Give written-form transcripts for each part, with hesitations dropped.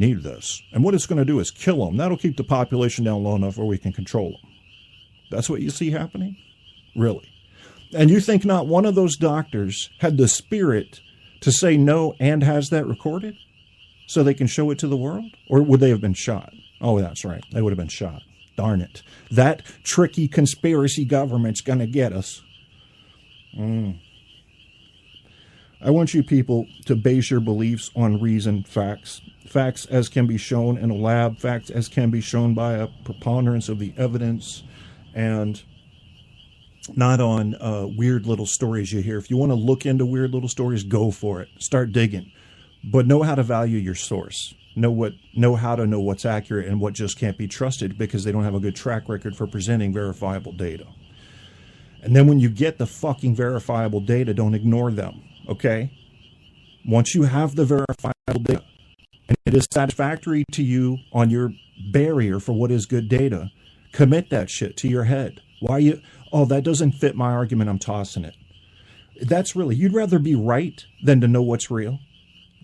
need this. And what it's going to do is kill them. That'll keep the population down low enough where we can control them. That's what you see happening? Really? And you think not one of those doctors had the spirit to say no and has that recorded so they can show it to the world? Or would they have been shot? Oh, that's right. They would have been shot. Darn it. That tricky conspiracy government's going to get us. I want you people to base your beliefs on reason, facts. Facts as can be shown in a lab, facts as can be shown by a preponderance of the evidence, and not on weird little stories you hear. If you want to look into weird little stories, go for it. Start digging. But know how to value your source. Know how to know what's accurate and what just can't be trusted because they don't have a good track record for presenting verifiable data. And then when you get the fucking verifiable data, don't ignore them, okay? Once you have the verifiable data, and it is satisfactory to you on your barrier for what is good data, commit that shit to your head. Oh, that doesn't fit my argument, I'm tossing it. That's really, you'd rather be right than to know what's real.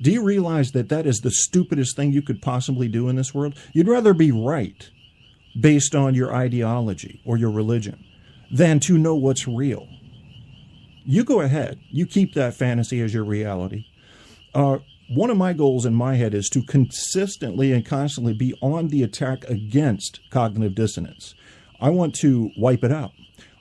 Do you realize that that is the stupidest thing you could possibly do in this world? You'd rather be right based on your ideology or your religion than to know what's real. You go ahead. You keep that fantasy as your reality. One of my goals in my head is to consistently and constantly be on the attack against cognitive dissonance. I want to wipe it out.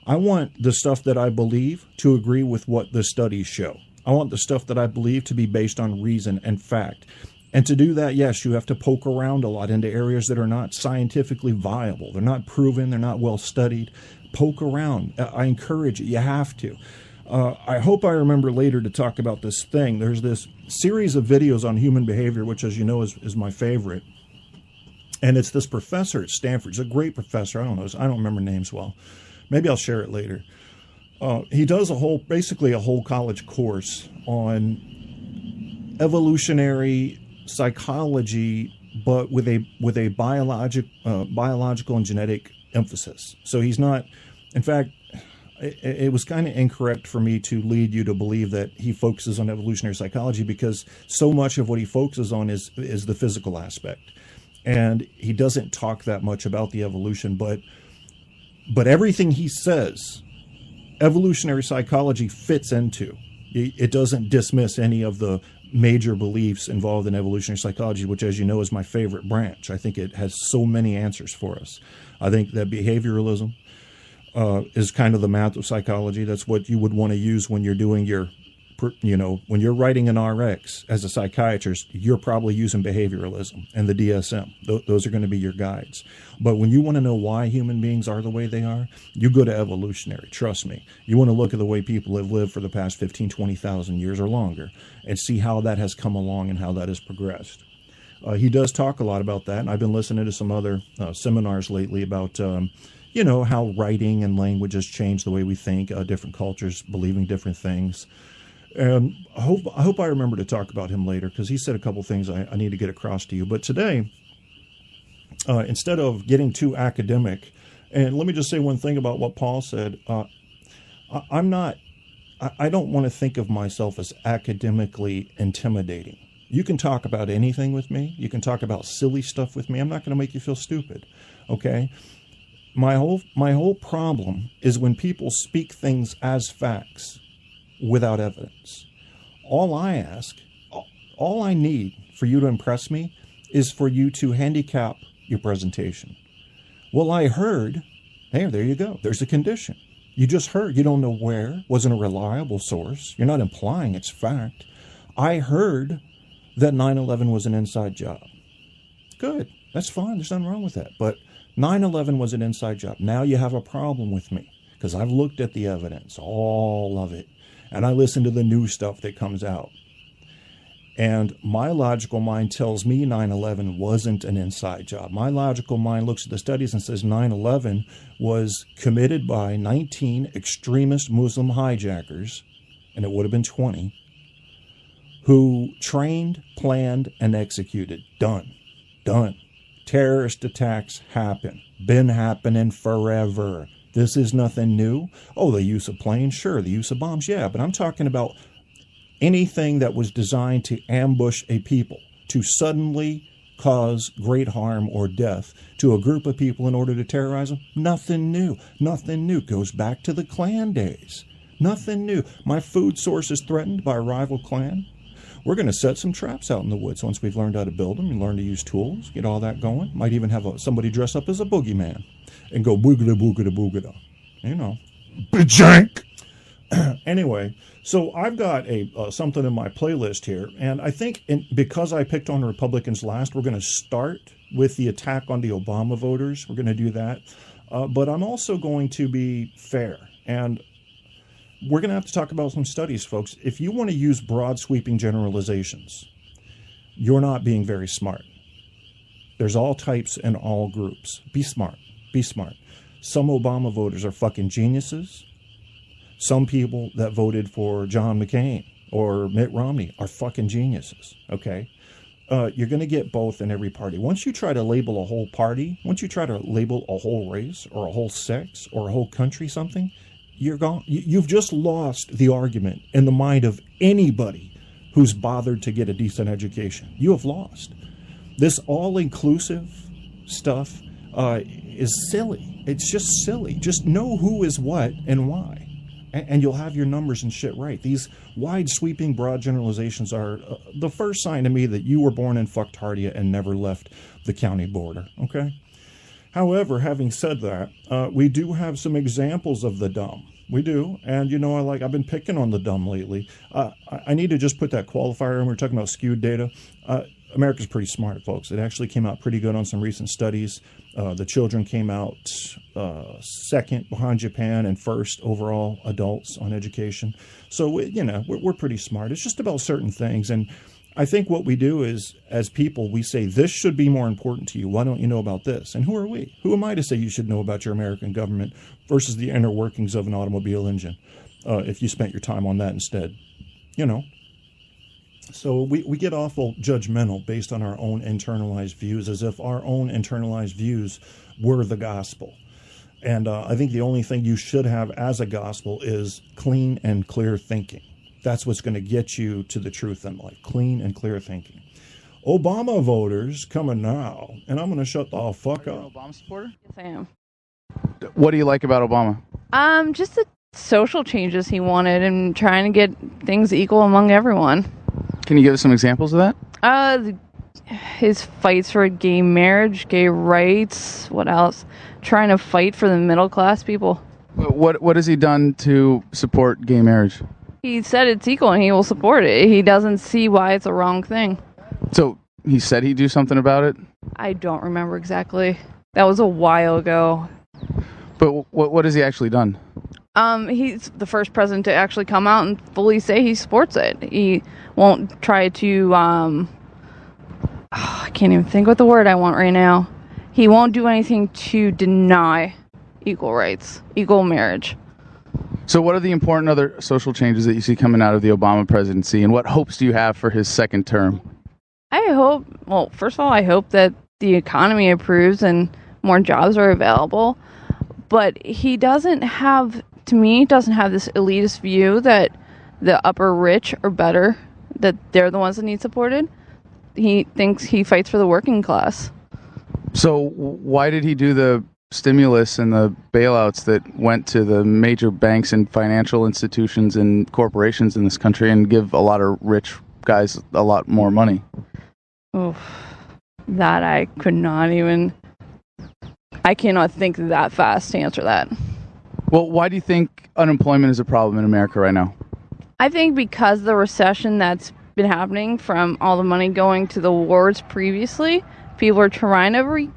I want the stuff that I believe to agree with what the studies show. I want the stuff that I believe to be based on reason and fact. And to do that, yes, you have to poke around a lot into areas that are not scientifically viable. They're not proven. They're not well studied. Poke around. I encourage it. You have to. I hope I remember later to talk about this thing. There's this series of videos on human behavior, which, as you know, is my favorite. And it's this professor at Stanford. He's a great professor. I don't remember names well. Maybe I'll share it later. He does basically a whole college course on evolutionary psychology, but with a biological and genetic emphasis. So he's not, in fact, it was kind of incorrect for me to lead you to believe that he focuses on evolutionary psychology because so much of what he focuses on is the physical aspect. And he doesn't talk that much about the evolution, but everything he says, evolutionary psychology fits into. It doesn't dismiss any of the major beliefs involved in evolutionary psychology, which, as you know, is my favorite branch. I think it has so many answers for us. I think that behavioralism is kind of the math of psychology. That's what you would want to use when you're doing when you're writing an RX as a psychiatrist, you're probably using behavioralism and the DSM. Those are going to be your guides. But when you want to know why human beings are the way they are, you go to evolutionary. Trust me. You want to look at the way people have lived for the past 15, 20,000 years or longer and see how that has come along and how that has progressed. He does talk a lot about that. And I've been listening to some other seminars lately about, how writing and language has changed the way we think, different cultures believing different things. And I hope I remember to talk about him later because he said a couple things I need to get across to you. But today, instead of getting too academic, and let me just say one thing about what Paul said. I don't want to think of myself as academically intimidating. You can talk about anything with me. You can talk about silly stuff with me. I'm not going to make you feel stupid. Okay? My whole problem is when people speak things as facts without evidence. All I need for you to impress me is for you to handicap your presentation. Well, I heard, hey, there you go. There's a condition. You just heard. You don't know where. Wasn't a reliable source. You're not implying it's fact. I heard that 9/11 was an inside job. Good. That's fine. There's nothing wrong with that. But 9/11 was an inside job. Now you have a problem with me because I've looked at the evidence, all of it. And I listen to the new stuff that comes out. And my logical mind tells me 9/11 wasn't an inside job. My logical mind looks at the studies and says 9/11 was committed by 19 extremist Muslim hijackers, and it would have been 20, who trained, planned, and executed. Done. Terrorist attacks happen. Been happening forever. This is nothing new. Oh, the use of planes? Sure. The use of bombs? Yeah. But I'm talking about anything that was designed to ambush a people, to suddenly cause great harm or death to a group of people in order to terrorize them? Nothing new. Nothing new. Goes back to the Klan days. Nothing new. My food source is threatened by a rival clan. We're going to set some traps out in the woods once we've learned how to build them and learn to use tools, get all that going. Might even have somebody dress up as a boogeyman and go boogada, boogada, boogada. You know. Bajank! Anyway, so I've got something in my playlist here, and I think because I picked on Republicans last, we're going to start with the attack on the Obama voters. We're going to do that. But I'm also going to be fair, and we're going to have to talk about some studies, folks. If you want to use broad sweeping generalizations, you're not being very smart. There's all types and all groups. Be smart. Be smart. Some Obama voters are fucking geniuses. Some people that voted for John McCain or Mitt Romney are fucking geniuses, okay? You're going to get both in every party. Once you try to label a whole party, once you try to label a whole race or a whole sex or a whole country something, you're gone. You've just lost the argument in the mind of anybody who's bothered to get a decent education. You have lost. This all-inclusive stuff is silly. It's just silly. Just know who is what and why. And you'll have your numbers and shit right. These wide sweeping broad generalizations are the first sign to me that you were born in fucktardia and never left the county border, okay? However, having said that, we do have some examples of the dumb. We do. And, you know, I've been picking on the dumb lately. I need to just put that qualifier in. We're talking about skewed data. America's pretty smart, folks. It actually came out pretty good on some recent studies. The children came out second behind Japan and first overall adults on education. So, we're pretty smart. It's just about certain things. And I think what we do is, as people, we say, this should be more important to you. Why don't you know about this? And who are we? Who am I to say you should know about your American government versus the inner workings of an automobile engine if you spent your time on that instead? So we get awful judgmental based on our own internalized views, as if our own internalized views were the gospel. And I think the only thing you should have as a gospel is clean and clear thinking. That's what's going to get you to the truth in life. Clean and clear thinking. Obama voters coming now, and I'm going to shut the fuck up. Are you an Obama supporter? Yes, I am. What do you like about Obama? Just the social changes he wanted and trying to get things equal among everyone. Can you give us some examples of that? His fights for gay marriage, gay rights, what else? Trying to fight for the middle class people. What has he done to support gay marriage? He said it's equal and he will support it. He doesn't see why it's a wrong thing. So he said he'd do something about it? I don't remember exactly. That was a while ago. But what has he actually done? He's the first president to actually come out and fully say he supports it. He won't try to, I can't even think what the word I want right now. He won't do anything to deny equal rights, equal marriage. So what are the important other social changes that you see coming out of the Obama presidency, and what hopes do you have for his second term? First of all, I hope that the economy improves and more jobs are available. But he doesn't have this elitist view that the upper rich are better, that they're the ones that need supported. He thinks he fights for the working class. So why did he do the stimulus and the bailouts that went to the major banks and financial institutions and corporations in this country and give a lot of rich guys a lot more money? Oof, that I cannot think that fast to answer that. Well, why do you think unemployment is a problem in America right now? I think because the recession that's been happening from all the money going to the wars previously, people are trying to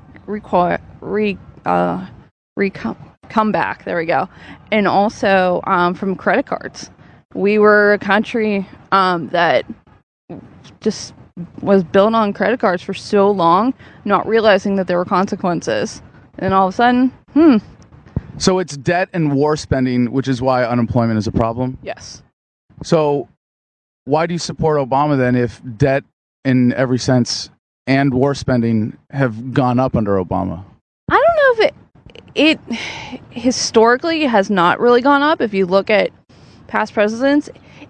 come back. There we go. And also from credit cards. We were a country that just was built on credit cards for so long, not realizing that there were consequences. And all of a sudden, So it's debt and war spending, which is why unemployment is a problem? Yes. So why do you support Obama then if debt in every sense and war spending have gone up under Obama? I don't know if it historically has not really gone up. If you look at past presidents,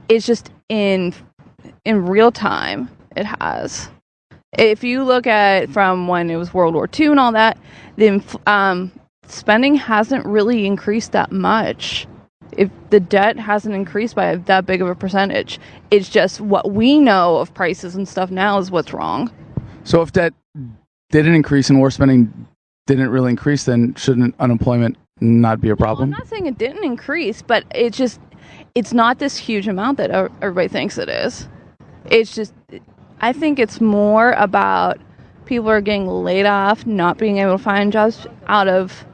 it's just in real time it has. If you look at from when it was World War II and all that, the spending hasn't really increased that much. If the debt hasn't increased by that big of a percentage, it's just what we know of prices and stuff now is what's wrong. So if debt didn't increase and war spending didn't really increase, then shouldn't unemployment not be a problem? Well, I'm not saying it didn't increase, but it's not this huge amount that everybody thinks it is. It's just, I think it's more about people are getting laid off, not being able to find jobs out of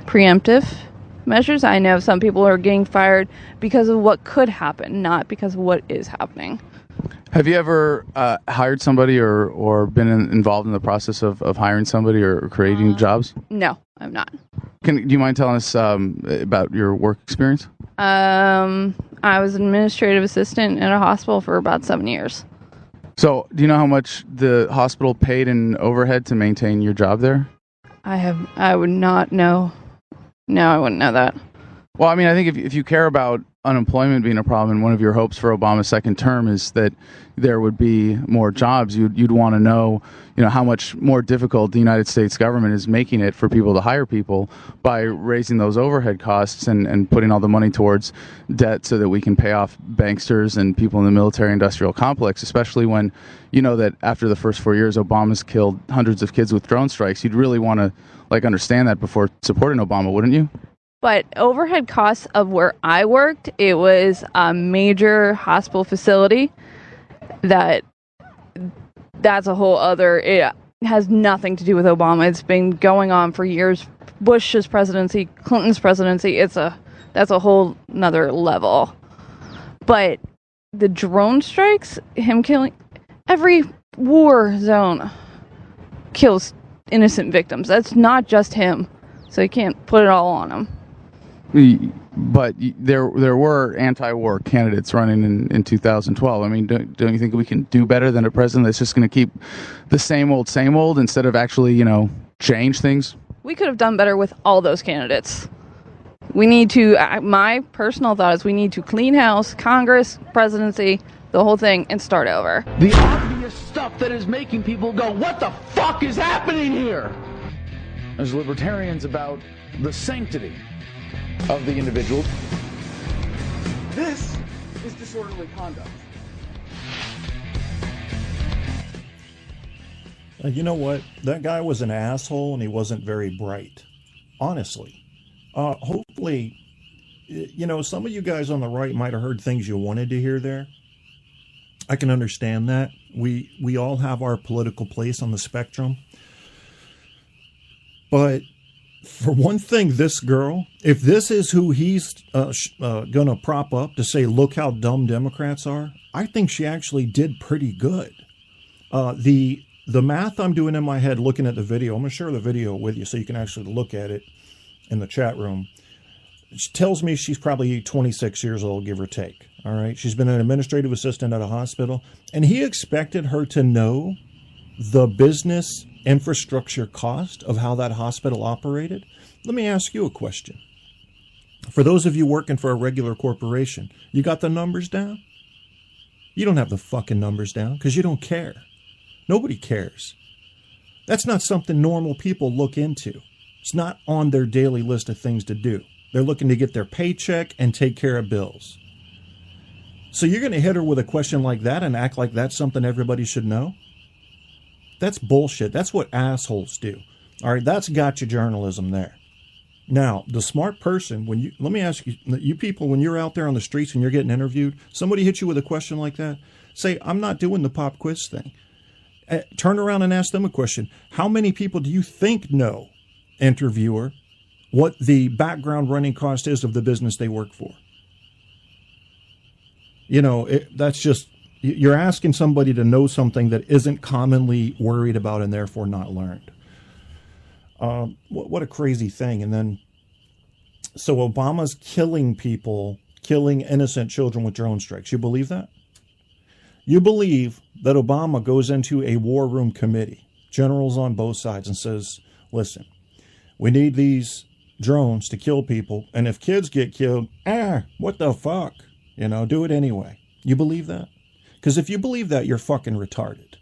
preemptive measures. I know some people are getting fired because of what could happen, not because of what is happening. Have you ever hired somebody or been involved in the process of hiring somebody or creating jobs? No, I'm not. Do you mind telling us about your work experience? I was an administrative assistant at a hospital for about 7 years. So do you know how much the hospital paid in overhead to maintain your job there? I would not know. No, I wouldn't know that. Well, I mean, I think if you care about unemployment being a problem, and one of your hopes for Obama's second term is that there would be more jobs, you'd want to know, how much more difficult the United States government is making it for people to hire people by raising those overhead costs and putting all the money towards debt so that we can pay off banksters and people in the military-industrial complex, especially when you know that after the first 4 years, Obama's killed hundreds of kids with drone strikes. You'd really want to understand that before supporting Obama, wouldn't you? But overhead costs of where I worked, it was a major hospital facility that's a whole other, it has nothing to do with Obama. It's been going on for years. Bush's presidency, Clinton's presidency, that's a whole nother level. But the drone strikes, him killing, every war zone kills innocent victims. That's not just him. So you can't put it all on him. But there were anti-war candidates running in 2012. I mean, don't you think we can do better than a president that's just going to keep the same old instead of actually, change things? We could have done better with all those candidates. We need to, my personal thought is we need to clean house, Congress, presidency, the whole thing, and start over. The obvious stuff that is making people go, what the fuck is happening here? As libertarians about the sanctity of the individual. This is disorderly conduct. You know what? That guy was an asshole and he wasn't very bright. Honestly. Hopefully, some of you guys on the right might have heard things you wanted to hear there. I can understand that. We all have our political place on the spectrum. But for one thing, this girl, if this is who he's going to prop up to say, look how dumb Democrats are, I think she actually did pretty good. The math I'm doing in my head looking at the video, I'm going to share the video with you so you can actually look at it in the chat room. It tells me she's probably 26 years old, give or take. All right. She's been an administrative assistant at a hospital, and he expected her to know the business infrastructure cost of how that hospital operated. Let me ask you a question. For those of you working for a regular corporation, you got the numbers down? You don't have the fucking numbers down because you don't care. Nobody cares. That's not something normal people look into. It's not on their daily list of things to do. They're looking to get their paycheck and take care of bills. So you're going to hit her with a question like that and act like that's something everybody should know? That's bullshit. That's what assholes do. All right, that's gotcha journalism there. Now, the smart person, let me ask you, you people, when you're out there on the streets and you're getting interviewed, somebody hits you with a question like that, say, I'm not doing the pop quiz thing. Turn around and ask them a question. How many people do you think know, interviewer, what the background running cost is of the business they work for? That's just, you're asking somebody to know something that isn't commonly worried about and therefore not learned. What a crazy thing. And then, so Obama's killing people, killing innocent children with drone strikes. You believe that? You believe that Obama goes into a war room committee, generals on both sides, and says, listen, we need these drones to kill people. And if kids get killed, what the fuck? Do it anyway. You believe that? Because if you believe that, you're fucking retarded.